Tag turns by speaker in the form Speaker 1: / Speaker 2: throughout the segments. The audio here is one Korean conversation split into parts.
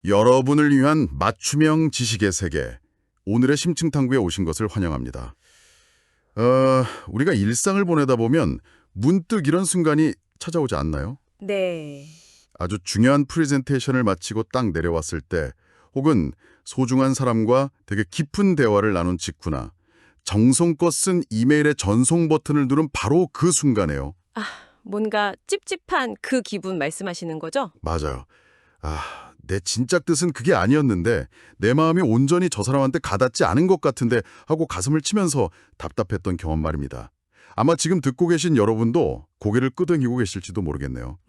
Speaker 1: 여러분을 위한 맞춤형 지식의 세계, 오늘의 심층탐구에 오신 것을 환영합니다. 우리가 일상을 보내다 보면 문득 이런 순간이 찾아오지 않나요?
Speaker 2: 네.
Speaker 1: 아주 중요한 프레젠테이션을 마치고 딱 내려왔을 때, 혹은 소중한 사람과 되게 깊은 대화를 나눈 직후나 정성껏 쓴 이메일의 전송 버튼을 누른 바로 그 순간에요.
Speaker 2: 뭔가 찝찝한 그 기분 말씀하시는 거죠?
Speaker 1: 맞아요. 내 진작 뜻은 그게 아니었는데 내 마음이 온전히 저 사람한테 가닿지 않은 것 같은데 하고 가슴을 치면서 답답했던 경험 말입니다. 아마 지금 듣고 계신 여러분도 고개를 끄덕이고 계실지도 모르겠네요.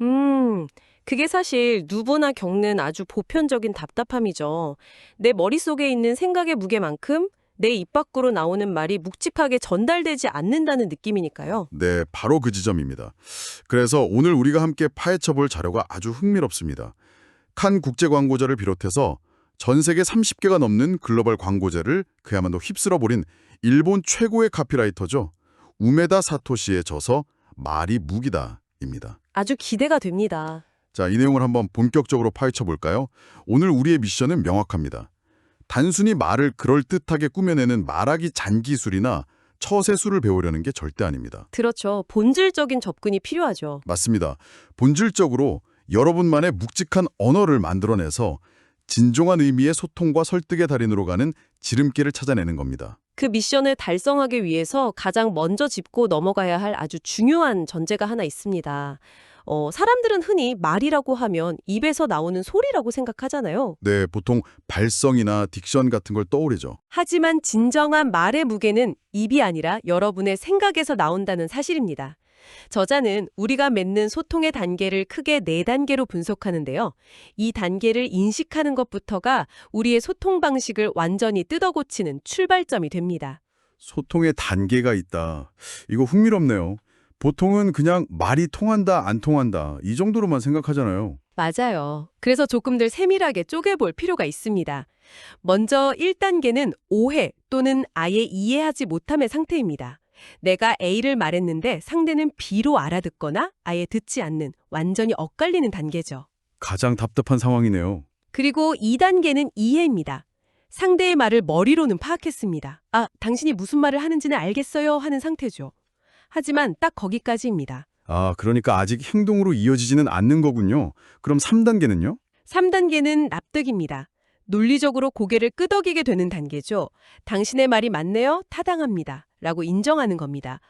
Speaker 2: 그게 사실 누구나 겪는 아주 보편적인 답답함이죠. 내 머릿속에 있는 생각의 무게만큼 내 입 밖으로 나오는 말이 묵직하게 전달되지 않는다는 느낌이니까요.
Speaker 1: 네, 바로 그 지점입니다. 그래서 오늘 우리가 함께 파헤쳐볼 자료가 아주 흥미롭습니다. 칸 국제광고제를 비롯해서 전 세계 30개가 넘는 글로벌 광고제를 그야말로 휩쓸어버린 일본 최고의 카피라이터죠. 우메다 사토시의 저서 말이 무기다입니다.
Speaker 2: 아주 기대가 됩니다.
Speaker 1: 자, 이 내용을 한번 본격적으로 파헤쳐볼까요? 오늘 우리의 미션은 명확합니다. 단순히 말을 그럴듯하게 꾸며내는 말하기 잔기술이나 처세술을 배우려는 게 절대 아닙니다.
Speaker 2: 그렇죠. 본질적인 접근이 필요하죠.
Speaker 1: 맞습니다. 본질적으로 여러분만의 묵직한 언어를 만들어내서 진정한 의미의 소통과 설득의 달인으로 가는 지름길을 찾아내는 겁니다.
Speaker 2: 그 미션을 달성하기 위해서 가장 먼저 짚고 넘어가야 할 아주 중요한 전제가 하나 있습니다. 사람들은 흔히 말이라고 하면 입에서 나오는 소리라고 생각하잖아요.
Speaker 1: 네, 보통 발성이나 딕션 같은 걸 떠오르죠.
Speaker 2: 하지만 진정한 말의 무게는 입이 아니라 여러분의 생각에서 나온다는 사실입니다. 저자는 우리가 맺는 소통의 단계를 크게 4단계로 분석하는데요. 이 단계를 인식하는 것부터가 우리의 소통 방식을 완전히 뜯어고치는 출발점이 됩니다.
Speaker 1: 소통의 단계가 있다. 이거 흥미롭네요. 보통은 그냥 말이 통한다, 안 통한다 이 정도로만 생각하잖아요.
Speaker 2: 맞아요. 그래서 조금들 세밀하게 쪼개볼 필요가 있습니다. 먼저 1단계는 오해 또는 아예 이해하지 못함의 상태입니다. 내가 A를 말했는데 상대는 B로 알아듣거나 아예 듣지 않는 완전히 엇갈리는 단계죠.
Speaker 1: 가장 답답한 상황이네요.
Speaker 2: 그리고 2단계는 이해입니다. 상대의 말을 머리로는 파악했습니다. 당신이 무슨 말을 하는지는 알겠어요 하는 상태죠. 하지만 딱 거기까지입니다.
Speaker 1: 그러니까 아직 행동으로 이어지지는 않는 거군요. 그럼 3단계는요?
Speaker 2: 3단계는 납득입니다. 논리적으로 고개를 끄덕이게 되는 단계죠. 당신의 말이 맞네요. 타당합니다. 라고 인정하는 겁니다.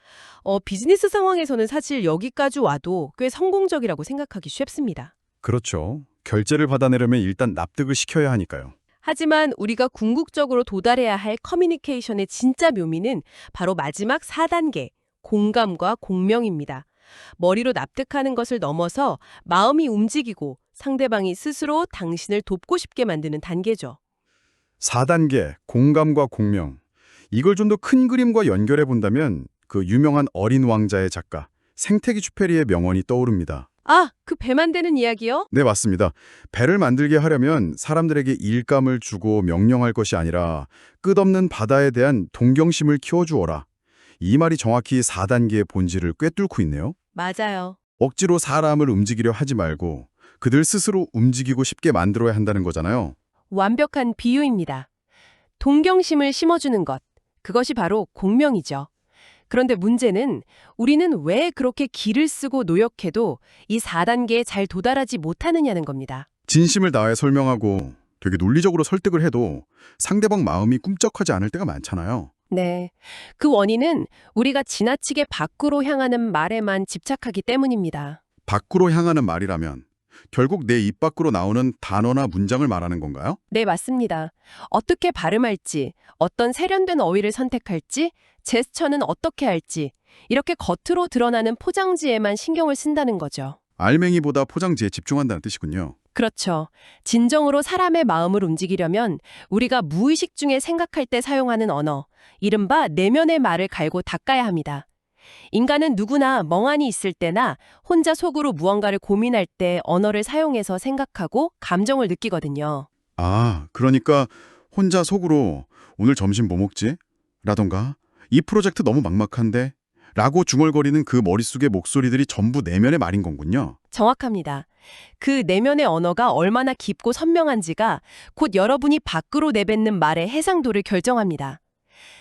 Speaker 2: 비즈니스 상황에서는 사실 여기까지 와도 꽤 성공적이라고 생각하기 쉽습니다.
Speaker 1: 그렇죠. 결제를 받아내려면 일단 납득을 시켜야 하니까요.
Speaker 2: 하지만 우리가 궁극적으로 도달해야 할 커뮤니케이션의 진짜 묘미는 바로 마지막 4단계, 공감과 공명입니다. 머리로 납득하는 것을 넘어서 마음이 움직이고 상대방이 스스로 당신을 돕고 싶게 만드는 단계죠.
Speaker 1: 4단계, 공감과 공명. 이걸 좀 더 큰 그림과 연결해 본다면 그 유명한 어린 왕자의 작가 생태쥐페리의 명언이 떠오릅니다.
Speaker 2: 그 배 만드는 이야기요?
Speaker 1: 네, 맞습니다. 배를 만들게 하려면 사람들에게 일감을 주고 명령할 것이 아니라 끝없는 바다에 대한 동경심을 키워주어라. 이 말이 정확히 4단계의 본질을 꿰뚫고 있네요.
Speaker 2: 맞아요.
Speaker 1: 억지로 사람을 움직이려 하지 말고 그들 스스로 움직이고 싶게 만들어야 한다는 거잖아요.
Speaker 2: 완벽한 비유입니다. 동경심을 심어주는 것, 그것이 바로 공명이죠. 그런데 문제는 우리는 왜 그렇게 기를 쓰고 노력해도 이 4단계에 잘 도달하지 못하느냐는 겁니다.
Speaker 1: 진심을 다해 설명하고 되게 논리적으로 설득을 해도 상대방 마음이 꿈쩍하지 않을 때가 많잖아요.
Speaker 2: 네. 그 원인은 우리가 지나치게 밖으로 향하는 말에만 집착하기 때문입니다.
Speaker 1: 밖으로 향하는 말이라면 결국 내 입 밖으로 나오는 단어나 문장을 말하는 건가요?
Speaker 2: 네, 맞습니다. 어떻게 발음할지, 어떤 세련된 어휘를 선택할지, 제스처는 어떻게 할지, 이렇게 겉으로 드러나는 포장지에만 신경을 쓴다는 거죠.
Speaker 1: 알맹이보다 포장지에 집중한다는 뜻이군요.
Speaker 2: 그렇죠. 진정으로 사람의 마음을 움직이려면 우리가 무의식 중에 생각할 때 사용하는 언어, 이른바 내면의 말을 갈고 닦아야 합니다. 인간은 누구나 멍하니 있을 때나 혼자 속으로 무언가를 고민할 때 언어를 사용해서 생각하고 감정을 느끼거든요.
Speaker 1: 그러니까 혼자 속으로 오늘 점심 뭐 먹지? 라던가 이 프로젝트 너무 막막한데? 라고 중얼거리는 그 머릿속의 목소리들이 전부 내면의 말인 거군요.
Speaker 2: 정확합니다. 그 내면의 언어가 얼마나 깊고 선명한지가 곧 여러분이 밖으로 내뱉는 말의 해상도를 결정합니다.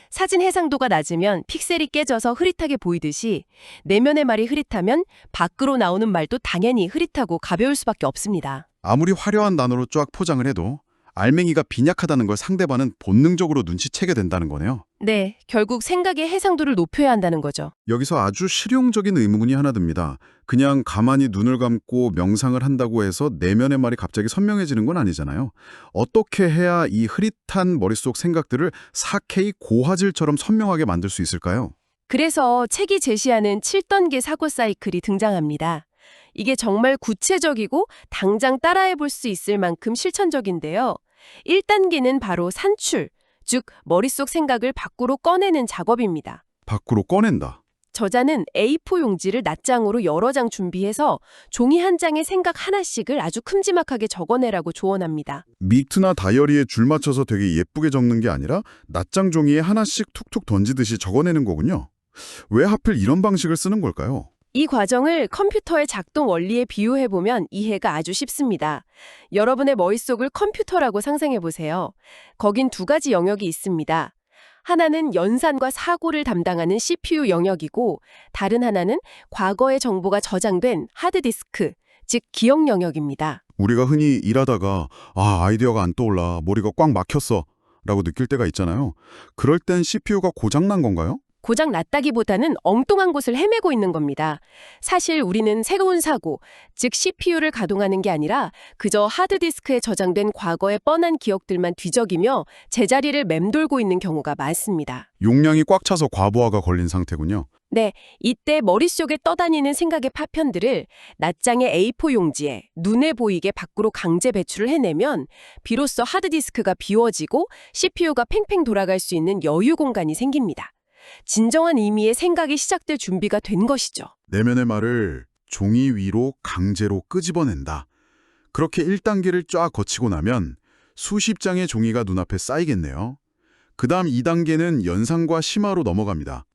Speaker 2: 사진 해상도가 낮으면 픽셀이 깨져서 흐릿하게 보이듯이 내면의 말이 흐릿하면 밖으로 나오는 말도 당연히 흐릿하고 가벼울 수밖에 없습니다.
Speaker 1: 아무리 화려한 단어로 쫙 포장을 해도 알맹이가 빈약하다는 걸 상대방은 본능적으로 눈치채게 된다는 거네요.
Speaker 2: 네, 결국 생각의 해상도를 높여야 한다는 거죠.
Speaker 1: 여기서 아주 실용적인 의문이 하나 듭니다. 그냥 가만히 눈을 감고 명상을 한다고 해서 내면의 말이 갑자기 선명해지는 건 아니잖아요. 어떻게 해야 이 흐릿한 머릿속 생각들을 4K 고화질처럼 선명하게 만들 수 있을까요?
Speaker 2: 그래서 책이 제시하는 7단계 사고 사이클이 등장합니다. 이게 정말 구체적이고 당장 따라해 볼 수 있을 만큼 실천적인데요. 1단계는 바로 산출, 즉 머릿속 생각을 밖으로 꺼내는 작업입니다.
Speaker 1: 밖으로 꺼낸다.
Speaker 2: 저자는 A4 용지를 낱장으로 여러 장 준비해서 종이 한 장에 생각 하나씩을 아주 큼지막하게 적어내라고 조언합니다.
Speaker 1: 미트나 다이어리에 줄 맞춰서 되게 예쁘게 적는 게 아니라 낱장 종이에 하나씩 툭툭 던지듯이 적어내는 거군요. 왜 하필 이런 방식을 쓰는 걸까요?
Speaker 2: 이 과정을 컴퓨터의 작동 원리에 비유해보면 이해가 아주 쉽습니다. 여러분의 머릿속을 컴퓨터라고 상상해보세요. 거긴 두 가지 영역이 있습니다. 하나는 연산과 사고를 담당하는 CPU 영역이고 다른 하나는 과거의 정보가 저장된 하드디스크, 즉 기억 영역입니다.
Speaker 1: 우리가 흔히 일하다가 아이디어가 안 떠올라, 머리가 꽉 막혔어 라고 느낄 때가 있잖아요. 그럴 땐 CPU가 고장난 건가요?
Speaker 2: 고장 났다기보다는 엉뚱한 곳을 헤매고 있는 겁니다. 사실 우리는 새로운 사고, 즉 CPU를 가동하는 게 아니라 그저 하드디스크에 저장된 과거의 뻔한 기억들만 뒤적이며 제자리를 맴돌고 있는 경우가 많습니다.
Speaker 1: 용량이 꽉 차서 과부하가 걸린 상태군요.
Speaker 2: 네, 이때 머릿속에 떠다니는 생각의 파편들을 낱장의 A4 용지에 눈에 보이게 밖으로 강제 배출을 해내면 비로소 하드디스크가 비워지고 CPU가 팽팽 돌아갈 수 있는 여유 공간이 생깁니다. 진정한 의미의 생각이 시작될 준비가 된 것이죠.
Speaker 1: 내면의 말을 종이 위로 강제로 끄집어낸다. 그렇게 1단계를 쫙 거치고 나면 수십 장의 종이가 눈앞에 쌓이겠네요. 그 다음 2단계는 연상과 심화로 넘어갑니다.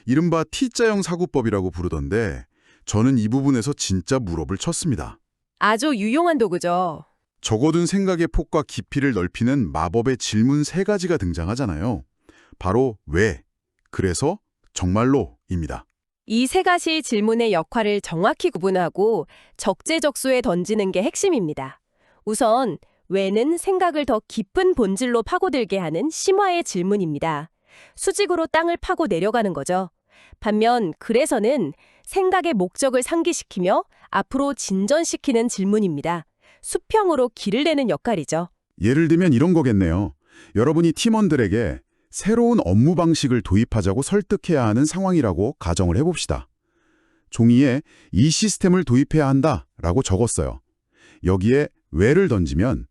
Speaker 1: 이른바 T자형 사고법이라고 부르던데 저는 이 부분에서 진짜 무릎을 쳤습니다.
Speaker 2: 아주 유용한 도구죠.
Speaker 1: 적어둔 생각의 폭과 깊이를 넓히는 마법의 질문 3가지가 등장하잖아요. 바로 왜, 그래서, 정말로입니다.
Speaker 2: 이 세 가지 질문의 역할을 정확히 구분하고 적재적소에 던지는 게 핵심입니다. 우선 왜는 생각을 더 깊은 본질로 파고들게 하는 심화의 질문입니다. 수직으로 땅을 파고 내려가는 거죠. 반면 그래서는 생각의 목적을 상기시키며 앞으로 진전시키는 질문입니다. 수평으로 길을 내는 역할이죠.
Speaker 1: 예를 들면 이런 거겠네요. 여러분이 팀원들에게 새로운 업무 방식을 도입하자고 설득해야 하는 상황이라고 가정을 해봅시다. 종이에 이 시스템을 도입해야 한다라고 적었어요. 여기에 왜를 던지면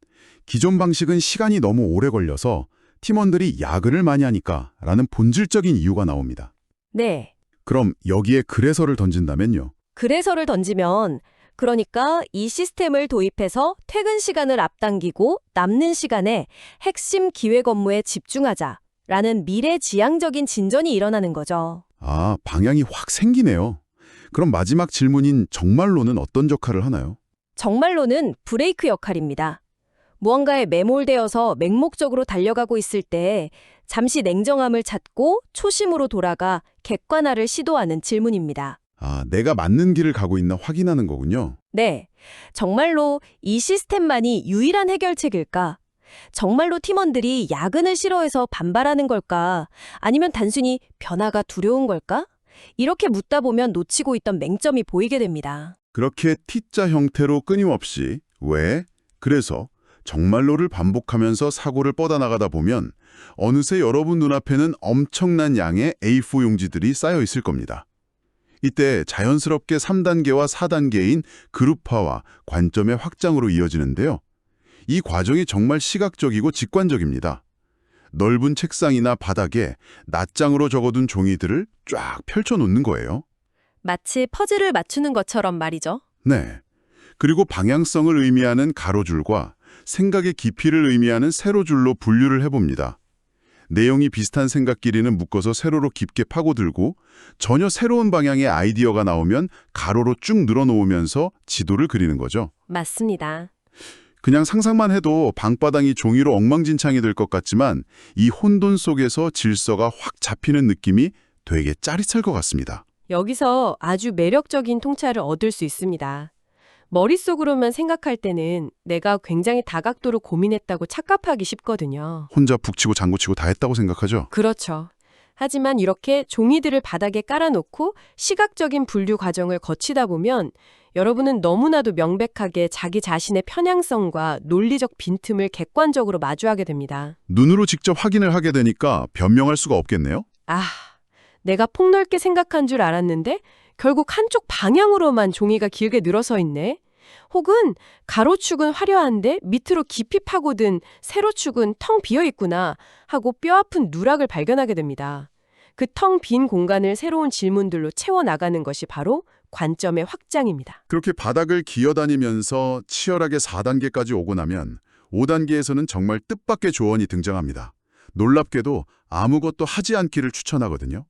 Speaker 1: 기존 방식은 시간이 너무 오래 걸려서 팀원들이 야근을 많이 하니까 라는 본질적인 이유가 나옵니다.
Speaker 2: 네.
Speaker 1: 그럼 여기에 그래서를 던진다면요.
Speaker 2: 그래서를 던지면 그러니까 이 시스템을 도입해서 퇴근 시간을 앞당기고 남는 시간에 핵심 기획 업무에 집중하자라는 미래지향적인 진전이 일어나는 거죠.
Speaker 1: 방향이 확 생기네요. 그럼 마지막 질문인 정말로는 어떤 역할을 하나요?
Speaker 2: 정말로는 브레이크 역할입니다. 무언가에 매몰되어서 맹목적으로 달려가고 있을 때 잠시 냉정함을 찾고 초심으로 돌아가 객관화를 시도하는 질문입니다.
Speaker 1: 내가 맞는 길을 가고 있나 확인하는 거군요.
Speaker 2: 네, 정말로 이 시스템만이 유일한 해결책일까? 정말로 팀원들이 야근을 싫어해서 반발하는 걸까? 아니면 단순히 변화가 두려운 걸까? 이렇게 묻다 보면 놓치고 있던 맹점이 보이게 됩니다.
Speaker 1: 그렇게 T자 형태로 끊임없이 왜, 그래서, 정말로를 반복하면서 사고를 뻗어나가다 보면 어느새 여러분 눈앞에는 엄청난 양의 A4 용지들이 쌓여 있을 겁니다. 이때 자연스럽게 3단계와 4단계인 그룹화와 관점의 확장으로 이어지는데요. 이 과정이 정말 시각적이고 직관적입니다. 넓은 책상이나 바닥에 낱장으로 적어둔 종이들을 쫙 펼쳐놓는 거예요.
Speaker 2: 마치 퍼즐을 맞추는 것처럼 말이죠.
Speaker 1: 네. 그리고 방향성을 의미하는 가로줄과 생각의 깊이를 의미하는 세로줄로 분류를 해봅니다. 내용이 비슷한 생각끼리는 묶어서 세로로 깊게 파고들고 전혀 새로운 방향의 아이디어가 나오면 가로로 쭉 늘어놓으면서 지도를 그리는 거죠.
Speaker 2: 맞습니다.
Speaker 1: 그냥 상상만 해도 방바닥이 종이로 엉망진창이 될 것 같지만 이 혼돈 속에서 질서가 확 잡히는 느낌이 되게 짜릿할 것 같습니다.
Speaker 2: 여기서 아주 매력적인 통찰을 얻을 수 있습니다. 머릿속으로만 생각할 때는 내가 굉장히 다각도로 고민했다고 착각하기 쉽거든요.
Speaker 1: 혼자 북치고 장구치고 다 했다고 생각하죠?
Speaker 2: 그렇죠. 하지만 이렇게 종이들을 바닥에 깔아놓고 시각적인 분류 과정을 거치다 보면 여러분은 너무나도 명백하게 자기 자신의 편향성과 논리적 빈틈을 객관적으로 마주하게 됩니다.
Speaker 1: 눈으로 직접 확인을 하게 되니까 변명할 수가 없겠네요?
Speaker 2: 아, 내가 폭넓게 생각한 줄 알았는데 결국 한쪽 방향으로만 종이가 길게 늘어서 있네. 혹은 가로축은 화려한데 밑으로 깊이 파고든 세로축은 텅 비어 있구나 하고 뼈아픈 누락을 발견하게 됩니다. 그 텅 빈 공간을 새로운 질문들로 채워나가는 것이 바로 관점의 확장입니다.
Speaker 1: 그렇게 바닥을 기어다니면서 치열하게 4단계까지 오고 나면 5단계에서는 정말 뜻밖의 조언이 등장합니다. 놀랍게도 아무것도 하지 않기를 추천하거든요.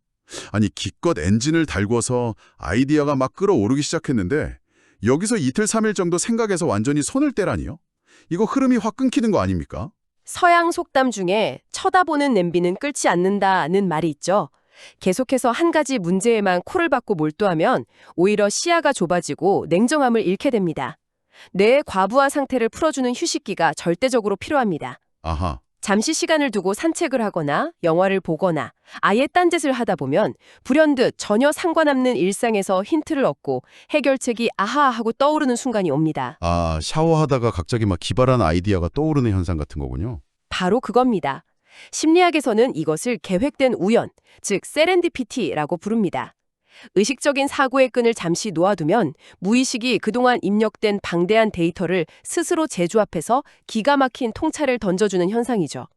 Speaker 1: 아니 기껏 엔진을 달궈서 아이디어가 막 끌어오르기 시작했는데 여기서 이틀 3일 정도 생각해서 완전히 손을 떼라니요? 이거 흐름이 확 끊기는 거 아닙니까?
Speaker 2: 서양 속담 중에 쳐다보는 냄비는 끓지 않는다는 말이 있죠. 계속해서 한 가지 문제에만 코를 박고 몰두하면 오히려 시야가 좁아지고 냉정함을 잃게 됩니다. 뇌의 과부하 상태를 풀어주는 휴식기가 절대적으로 필요합니다.
Speaker 1: 아하,
Speaker 2: 잠시 시간을 두고 산책을 하거나 영화를 보거나 아예 딴짓을 하다 보면 불현듯 전혀 상관없는 일상에서 힌트를 얻고 해결책이 아하 하고 떠오르는 순간이 옵니다.
Speaker 1: 샤워하다가 갑자기 막 기발한 아이디어가 떠오르는 현상 같은 거군요.
Speaker 2: 바로 그겁니다. 심리학에서는 이것을 계획된 우연, 즉 세렌디피티라고 부릅니다. 의식적인 사고의 끈을 잠시 놓아두면 무의식이 그동안 입력된 방대한 데이터를 스스로 재조합해서 기가 막힌 통찰을 던져주는 현상이죠.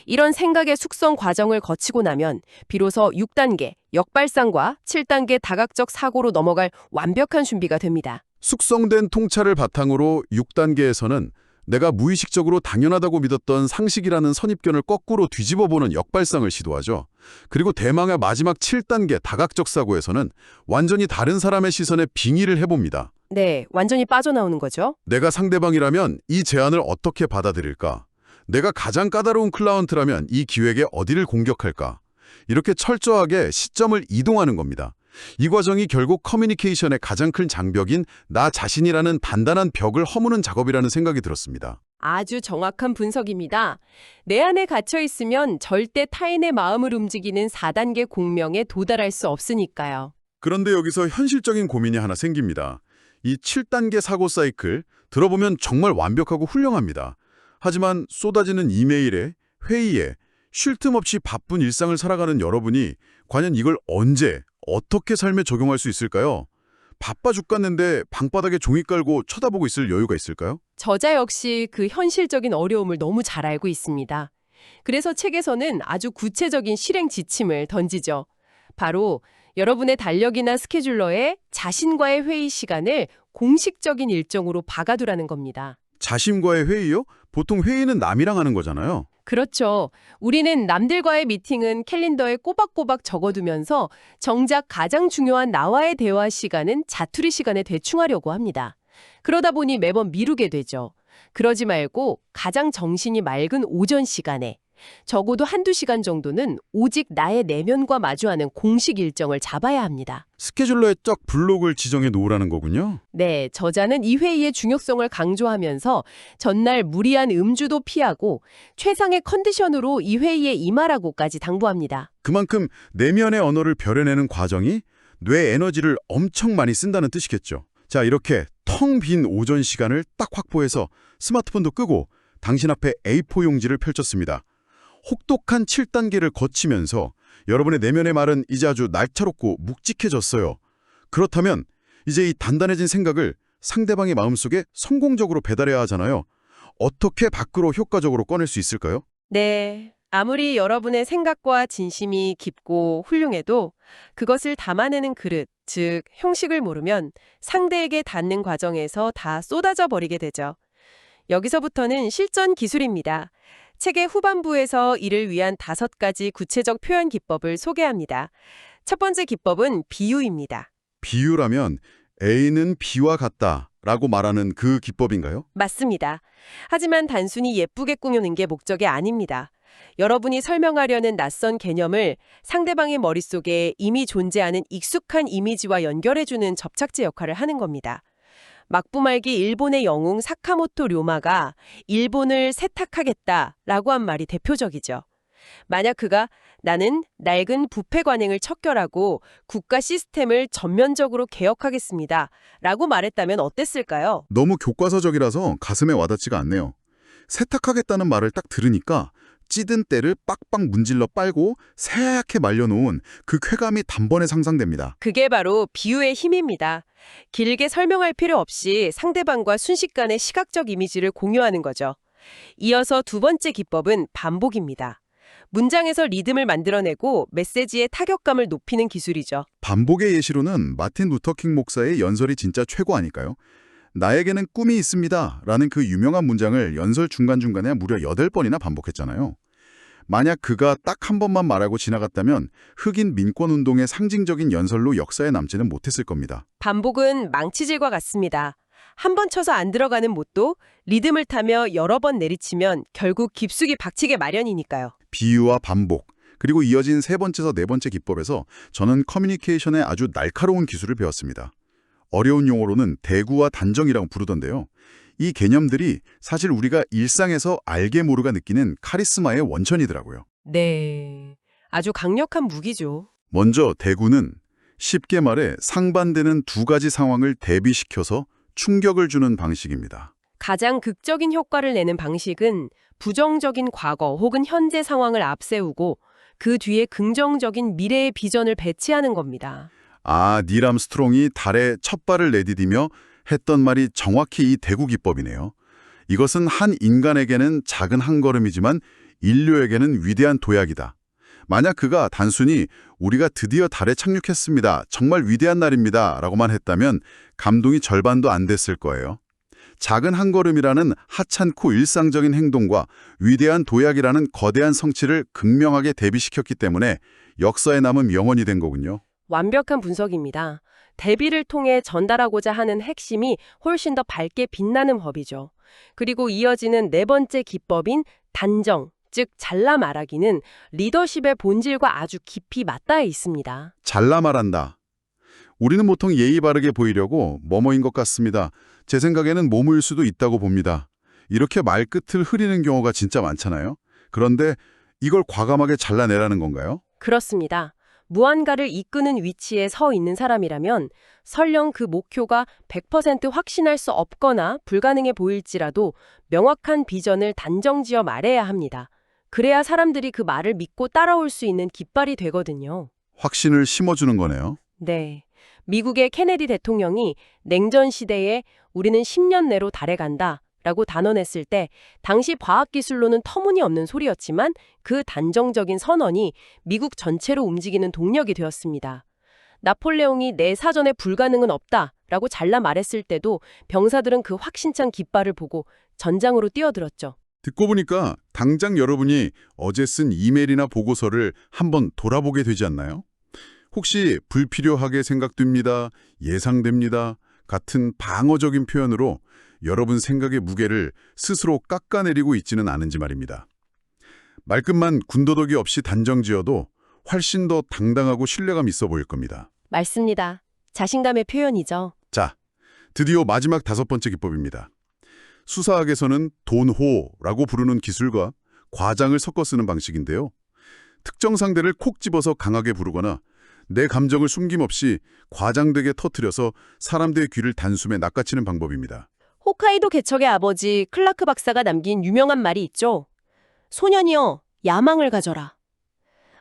Speaker 2: 이런 생각의 숙성 과정을 거치고 나면 비로소 6단계 역발상과 7단계 다각적 사고로 넘어갈 완벽한 준비가 됩니다.
Speaker 1: 숙성된 통찰을 바탕으로 6단계에서는 내가 무의식적으로 당연하다고 믿었던 상식이라는 선입견을 거꾸로 뒤집어보는 역발상을 시도하죠. 그리고 대망의 마지막 7단계 다각적 사고에서는 완전히 다른 사람의 시선에 빙의를 해봅니다.
Speaker 2: 네, 완전히 빠져나오는 거죠.
Speaker 1: 내가 상대방이라면 이 제안을 어떻게 받아들일까? 내가 가장 까다로운 클라이언트라면 이 기획에 어디를 공격할까? 이렇게 철저하게 시점을 이동하는 겁니다. 이 과정이 결국 커뮤니케이션의 가장 큰 장벽인 나 자신이라는 단단한 벽을 허무는 작업이라는 생각이 들었습니다.
Speaker 2: 아주 정확한 분석입니다. 내 안에 갇혀 있으면 절대 타인의 마음을 움직이는 4단계 공명에 도달할 수 없으니까요.
Speaker 1: 그런데 여기서 현실적인 고민이 하나 생깁니다. 이 7단계 사고 사이클 들어보면 정말 완벽하고 훌륭합니다. 하지만 쏟아지는 이메일에 회의에 쉴 틈 없이 바쁜 일상을 살아가는 여러분이 과연 이걸 언제 어떻게 삶에 적용할 수 있을까요? 바빠 죽겠는데 방바닥에 종이 깔고 쳐다보고 있을 여유가 있을까요?
Speaker 2: 저자 역시 그 현실적인 어려움을 너무 잘 알고 있습니다. 그래서 책에서는 아주 구체적인 실행 지침을 던지죠. 바로 여러분의 달력이나 스케줄러에 자신과의 회의 시간을 공식적인 일정으로 박아두라는 겁니다.
Speaker 1: 자신과의 회의요? 보통 회의는 남이랑 하는 거잖아요.
Speaker 2: 그렇죠. 우리는 남들과의 미팅은 캘린더에 꼬박꼬박 적어두면서 정작 가장 중요한 나와의 대화 시간은 자투리 시간에 대충하려고 합니다. 그러다 보니 매번 미루게 되죠. 그러지 말고 가장 정신이 맑은 오전 시간에 적어도 1~2시간 정도는 오직 나의 내면과 마주하는 공식 일정을 잡아야 합니다.
Speaker 1: 스케줄러에 쫙 블록을 지정해 놓으라는 거군요.
Speaker 2: 네, 저자는 이 회의의 중요성을 강조하면서 전날 무리한 음주도 피하고 최상의 컨디션으로 이 회의에 임하라고까지 당부합니다.
Speaker 1: 그만큼 내면의 언어를 벼려내는 과정이 뇌 에너지를 엄청 많이 쓴다는 뜻이겠죠. 자, 이렇게 텅 빈 오전 시간을 딱 확보해서 스마트폰도 끄고 당신 앞에 A4 용지를 펼쳤습니다. 혹독한 7단계를 거치면서 여러분의 내면의 말은 이제 아주 날카롭고 묵직해졌어요. 그렇다면 이제 이 단단해진 생각을 상대방의 마음속에 성공적으로 배달해야 하잖아요. 어떻게 밖으로 효과적으로 꺼낼 수 있을까요?
Speaker 2: 네, 아무리 여러분의 생각과 진심이 깊고 훌륭해도 그것을 담아내는 그릇, 즉 형식을 모르면 상대에게 닿는 과정에서 다 쏟아져 버리게 되죠. 여기서부터는 실전 기술입니다. 책의 후반부에서 이를 위한 5가지 구체적 표현 기법을 소개합니다. 첫 번째 기법은 비유입니다.
Speaker 1: 비유라면 A는 B와 같다라고 말하는 그 기법인가요?
Speaker 2: 맞습니다. 하지만 단순히 예쁘게 꾸미는 게 목적이 아닙니다. 여러분이 설명하려는 낯선 개념을 상대방의 머릿속에 이미 존재하는 익숙한 이미지와 연결해주는 접착제 역할을 하는 겁니다. 막부말기 일본의 영웅 사카모토 료마가 일본을 세탁하겠다라고 한 말이 대표적이죠. 만약 그가 나는 낡은 부패 관행을 척결하고 국가 시스템을 전면적으로 개혁하겠습니다 라고 말했다면 어땠을까요?
Speaker 1: 너무 교과서적이라서 가슴에 와닿지가 않네요. 세탁하겠다는 말을 딱 들으니까 찌든 때를 빡빡 문질러 빨고 새하얗게 말려놓은 그 쾌감이 단번에 상상됩니다.
Speaker 2: 그게 바로 비유의 힘입니다. 길게 설명할 필요 없이 상대방과 순식간에 시각적 이미지를 공유하는 거죠. 이어서 두 번째 기법은 반복입니다. 문장에서 리듬을 만들어내고 메시지의 타격감을 높이는 기술이죠.
Speaker 1: 반복의 예시로는 마틴 루터킹 목사의 연설이 진짜 최고 아닐까요? 나에게는 꿈이 있습니다 라는 그 유명한 문장을 연설 중간중간에 무려 8번이나 반복했잖아요. 만약 그가 딱 한 번만 말하고 지나갔다면 흑인 민권운동의 상징적인 연설로 역사에 남지는 못했을 겁니다.
Speaker 2: 반복은 망치질과 같습니다. 한 번 쳐서 안 들어가는 못도 리듬을 타며 여러 번 내리치면 결국 깊숙이 박히게 마련이니까요.
Speaker 1: 비유와 반복, 그리고 이어진 세 번째에서 네 번째 기법에서 저는 커뮤니케이션의 아주 날카로운 기술을 배웠습니다. 어려운 용어로는 대구와 단정이라고 부르던데요. 이 개념들이 사실 우리가 일상에서 알게 모르가 느끼는 카리스마의 원천이더라고요.
Speaker 2: 네, 아주 강력한 무기죠.
Speaker 1: 먼저 대구는 쉽게 말해 상반되는 두 가지 상황을 대비시켜서 충격을 주는 방식입니다.
Speaker 2: 가장 극적인 효과를 내는 방식은 부정적인 과거 혹은 현재 상황을 앞세우고 그 뒤에 긍정적인 미래의 비전을 배치하는 겁니다.
Speaker 1: 아, 닐 암스트롱이 달에 첫 발을 내디디며 했던 말이 정확히 이 대구 기법이네요. 이것은 한 인간에게는 작은 한 걸음이지만 인류에게는 위대한 도약이다. 만약 그가 단순히 우리가 드디어 달에 착륙했습니다. 정말 위대한 날입니다. 라고만 했다면 감동이 절반도 안 됐을 거예요. 작은 한 걸음이라는 하찮고 일상적인 행동과 위대한 도약이라는 거대한 성취를 극명하게 대비시켰기 때문에 역사에 남은 명언이 된 거군요.
Speaker 2: 완벽한 분석입니다. 대비를 통해 전달하고자 하는 핵심이 훨씬 더 밝게 빛나는 법이죠. 그리고 이어지는 네 번째 기법인 단정, 즉 잘라 말하기는 리더십의 본질과 아주 깊이 맞닿아 있습니다.
Speaker 1: 잘라 말한다. 우리는 보통 예의 바르게 보이려고 뭐뭐인 것 같습니다. 제 생각에는 뭐뭐일 수도 있다고 봅니다. 이렇게 말끝을 흐리는 경우가 진짜 많잖아요. 그런데 이걸 과감하게 잘라내라는 건가요?
Speaker 2: 그렇습니다. 무언가를 이끄는 위치에 서 있는 사람이라면 설령 그 목표가 100% 확신할 수 없거나 불가능해 보일지라도 명확한 비전을 단정지어 말해야 합니다. 그래야 사람들이 그 말을 믿고 따라올 수 있는 깃발이 되거든요.
Speaker 1: 확신을 심어주는 거네요.
Speaker 2: 네. 미국의 케네디 대통령이 냉전 시대에 우리는 10년 내로 달에 간다 라고 단언했을 때 당시 과학기술로는 터무니없는 소리였지만 그 단정적인 선언이 미국 전체로 움직이는 동력이 되었습니다. 나폴레옹이 내 사전에 불가능은 없다 라고 잘라 말했을 때도 병사들은 그 확신찬 깃발을 보고 전장으로 뛰어들었죠.
Speaker 1: 듣고 보니까 당장 여러분이 어제 쓴 이메일이나 보고서를 한번 돌아보게 되지 않나요? 혹시 불필요하게 생각됩니다, 예상됩니다 같은 방어적인 표현으로 여러분 생각의 무게를 스스로 깎아내리고 있지는 않은지 말입니다. 말끝만 군더더기 없이 단정지어도 훨씬 더 당당하고 신뢰감 있어 보일 겁니다.
Speaker 2: 맞습니다. 자신감의 표현이죠.
Speaker 1: 자, 드디어 마지막 5번째 기법입니다. 수사학에서는 돈호라고 부르는 기술과 과장을 섞어 쓰는 방식인데요. 특정 상대를 콕 집어서 강하게 부르거나 내 감정을 숨김없이 과장되게 터뜨려서 사람들의 귀를 단숨에 낚아채는 방법입니다.
Speaker 2: 홋카이도 개척의 아버지 클라크 박사가 남긴 유명한 말이 있죠. 소년이여, 야망을 가져라.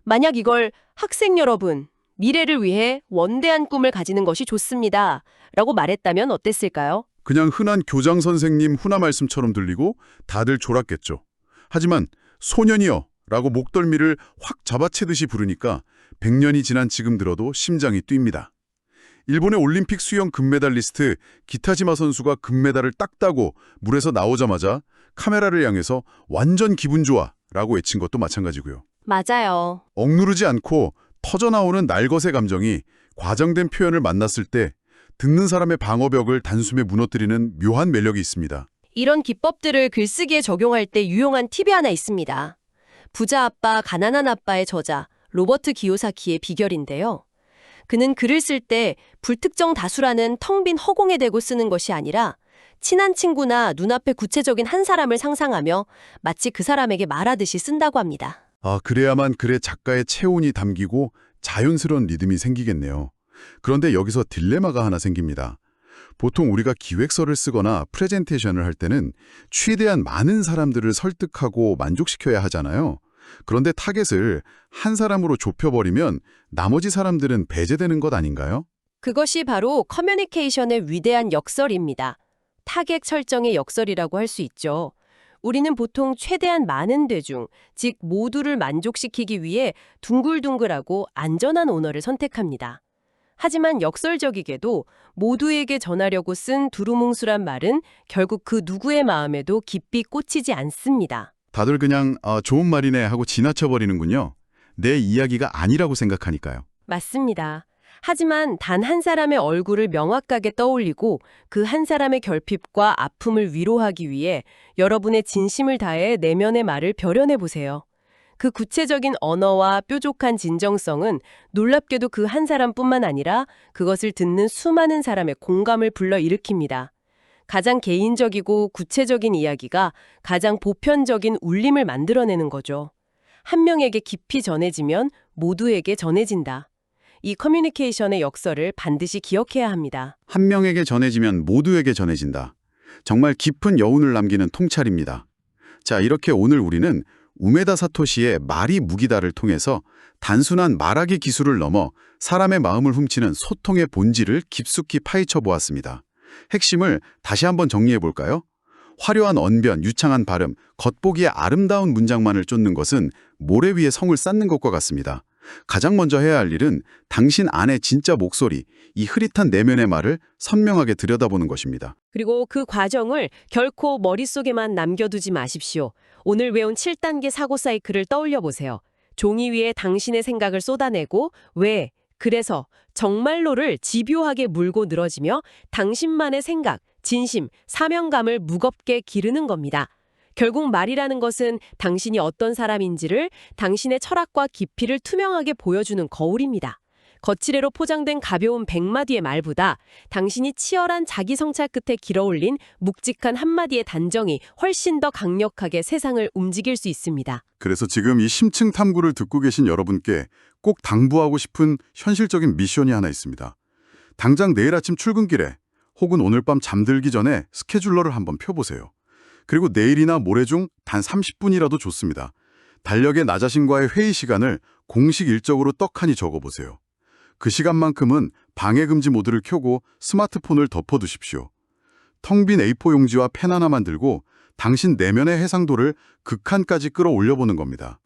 Speaker 2: 만약 이걸 학생 여러분, 미래를 위해 원대한 꿈을 가지는 것이 좋습니다. 라고 말했다면 어땠을까요?
Speaker 1: 그냥 흔한 교장 선생님 훈화 말씀처럼 들리고 다들 졸았겠죠. 하지만 소년이여 라고 목덜미를 확 잡아채듯이 부르니까 100년이 지난 지금 들어도 심장이 뜁니다. 일본의 올림픽 수영 금메달리스트 기타지마 선수가 금메달을 딱 따고 물에서 나오자마자 카메라를 향해서 완전 기분 좋아 라고 외친 것도 마찬가지고요.
Speaker 2: 맞아요.
Speaker 1: 억누르지 않고 터져나오는 날것의 감정이 과장된 표현을 만났을 때 듣는 사람의 방어벽을 단숨에 무너뜨리는 묘한 매력이 있습니다.
Speaker 2: 이런 기법들을 글쓰기에 적용할 때 유용한 팁이 하나 있습니다. 부자 아빠, 가난한 아빠의 저자 로버트 기요사키의 비결인데요. 그는 글을 쓸 때 불특정 다수라는 텅 빈 허공에 대고 쓰는 것이 아니라 친한 친구나 눈앞에 구체적인 한 사람을 상상하며 마치 그 사람에게 말하듯이 쓴다고 합니다.
Speaker 1: 그래야만 글의 작가의 체온이 담기고 자연스러운 리듬이 생기겠네요. 그런데 여기서 딜레마가 하나 생깁니다. 보통 우리가 기획서를 쓰거나 프레젠테이션을 할 때는 최대한 많은 사람들을 설득하고 만족시켜야 하잖아요. 그런데 타겟을 한 사람으로 좁혀버리면 나머지 사람들은 배제되는 것 아닌가요?
Speaker 2: 그것이 바로 커뮤니케이션의 위대한 역설입니다. 타겟 설정의 역설이라고 할 수 있죠. 우리는 보통 최대한 많은 대중, 즉 모두를 만족시키기 위해 둥글둥글하고 안전한 언어를 선택합니다. 하지만 역설적이게도 모두에게 전하려고 쓴 두루뭉술한 말은 결국 그 누구의 마음에도 깊이 꽂히지 않습니다.
Speaker 1: 다들 그냥 좋은 말이네 하고 지나쳐버리는군요. 내 이야기가 아니라고 생각하니까요.
Speaker 2: 맞습니다. 하지만 단 한 사람의 얼굴을 명확하게 떠올리고 그 한 사람의 결핍과 아픔을 위로하기 위해 여러분의 진심을 다해 내면의 말을 벼려내 보세요. 그 구체적인 언어와 뾰족한 진정성은 놀랍게도 그 한 사람뿐만 아니라 그것을 듣는 수많은 사람의 공감을 불러일으킵니다. 가장 개인적이고 구체적인 이야기가 가장 보편적인 울림을 만들어내는 거죠. 한 명에게 깊이 전해지면 모두에게 전해진다. 이 커뮤니케이션의 역설을 반드시 기억해야 합니다.
Speaker 1: 한 명에게 전해지면 모두에게 전해진다. 정말 깊은 여운을 남기는 통찰입니다. 자, 이렇게 오늘 우리는 우메다 사토시의 말이 무기다를 통해서 단순한 말하기 기술을 넘어 사람의 마음을 훔치는 소통의 본질을 깊숙이 파헤쳐 보았습니다. 핵심을 다시 한번 정리해 볼까요? 화려한 언변, 유창한 발음, 겉보기에 아름다운 문장만을 쫓는 것은 모래 위에 성을 쌓는 것과 같습니다. 가장 먼저 해야 할 일은 당신 안의 진짜 목소리, 이 흐릿한 내면의 말을 선명하게 들여다보는 것입니다.
Speaker 2: 그리고 그 과정을 결코 머릿속에만 남겨두지 마십시오. 오늘 외운 7단계 사고 사이클을 떠올려 보세요. 종이 위에 당신의 생각을 쏟아내고 왜, 그래서, 정말로를 집요하게 물고 늘어지며 당신만의 생각, 진심, 사명감을 무겁게 기르는 겁니다. 결국 말이라는 것은 당신이 어떤 사람인지를 당신의 철학과 깊이를 투명하게 보여주는 거울입니다. 거칠애로 포장된 가벼운 100마디의 말보다 당신이 치열한 자기 성찰 끝에 길어올린 묵직한 한마디의 단정이 훨씬 더 강력하게 세상을 움직일 수 있습니다.
Speaker 1: 그래서 지금 이 심층 탐구를 듣고 계신 여러분께 꼭 당부하고 싶은 현실적인 미션이 하나 있습니다. 당장 내일 아침 출근길에 혹은 오늘 밤 잠들기 전에 스케줄러를 한번 펴보세요. 그리고 내일이나 모레 중 단 30분이라도 좋습니다. 달력에 나 자신과의 회의 시간을 공식 일정으로 떡하니 적어보세요. 그 시간만큼은 방해금지 모드를 켜고 스마트폰을 덮어두십시오. 텅 빈 A4 용지와 펜 하나만 들고 당신 내면의 해상도를 극한까지 끌어올려보는 겁니다.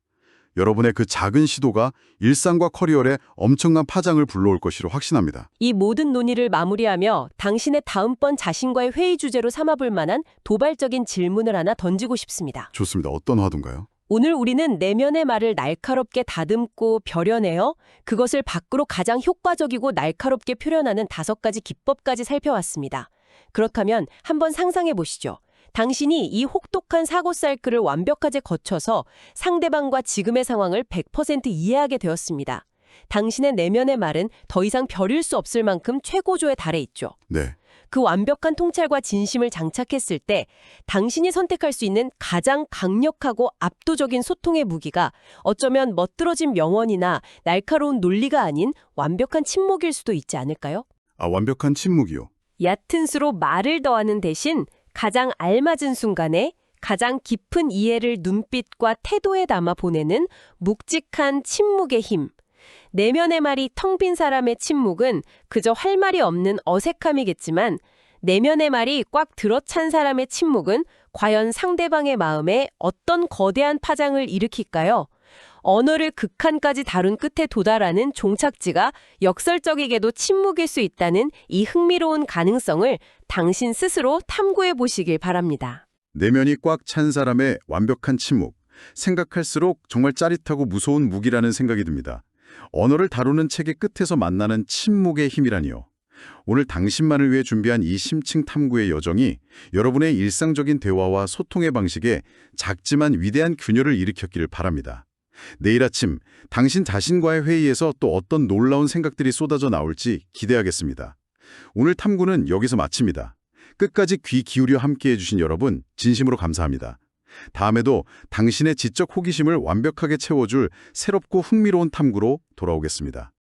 Speaker 1: 여러분의 그 작은 시도가 일상과 커리어에 엄청난 파장을 불러올 것이로 확신합니다.
Speaker 2: 이 모든 논의를 마무리하며 당신의 다음번 자신과의 회의 주제로 삼아볼 만한 도발적인 질문을 하나 던지고 싶습니다.
Speaker 1: 좋습니다. 어떤 화두인가요?
Speaker 2: 오늘 우리는 내면의 말을 날카롭게 다듬고 벼려내어 그것을 밖으로 가장 효과적이고 날카롭게 표현하는 5가지 기법까지 살펴왔습니다. 그렇다면 한번 상상해 보시죠. 당신이 이 혹독한 사고 사이클을 완벽하게 거쳐서 상대방과 지금의 상황을 100% 이해하게 되었습니다. 당신의 내면의 말은 더 이상 벼릴 수 없을 만큼 최고조에 달해 있죠.
Speaker 1: 네.
Speaker 2: 그 완벽한 통찰과 진심을 장착했을 때 당신이 선택할 수 있는 가장 강력하고 압도적인 소통의 무기가 어쩌면 멋들어진 명언이나 날카로운 논리가 아닌 완벽한 침묵일 수도 있지 않을까요?
Speaker 1: 완벽한 침묵이요.
Speaker 2: 얕은 수로 말을 더하는 대신 가장 알맞은 순간에 가장 깊은 이해를 눈빛과 태도에 담아 보내는 묵직한 침묵의 힘. 내면의 말이 텅 빈 사람의 침묵은 그저 할 말이 없는 어색함이겠지만 내면의 말이 꽉 들어찬 사람의 침묵은 과연 상대방의 마음에 어떤 거대한 파장을 일으킬까요? 언어를 극한까지 다룬 끝에 도달하는 종착지가 역설적이게도 침묵일 수 있다는 이 흥미로운 가능성을 당신 스스로 탐구해 보시길 바랍니다.
Speaker 1: 내면이 꽉 찬 사람의 완벽한 침묵. 생각할수록 정말 짜릿하고 무서운 무기라는 생각이 듭니다. 언어를 다루는 책의 끝에서 만나는 침묵의 힘이라니요. 오늘 당신만을 위해 준비한 이 심층 탐구의 여정이 여러분의 일상적인 대화와 소통의 방식에 작지만 위대한 균열을 일으켰기를 바랍니다. 내일 아침 당신 자신과의 회의에서 또 어떤 놀라운 생각들이 쏟아져 나올지 기대하겠습니다. 오늘 탐구는 여기서 마칩니다. 끝까지 귀 기울여 함께해 주신 여러분 진심으로 감사합니다. 다음에도 당신의 지적 호기심을 완벽하게 채워줄 새롭고 흥미로운 탐구로 돌아오겠습니다.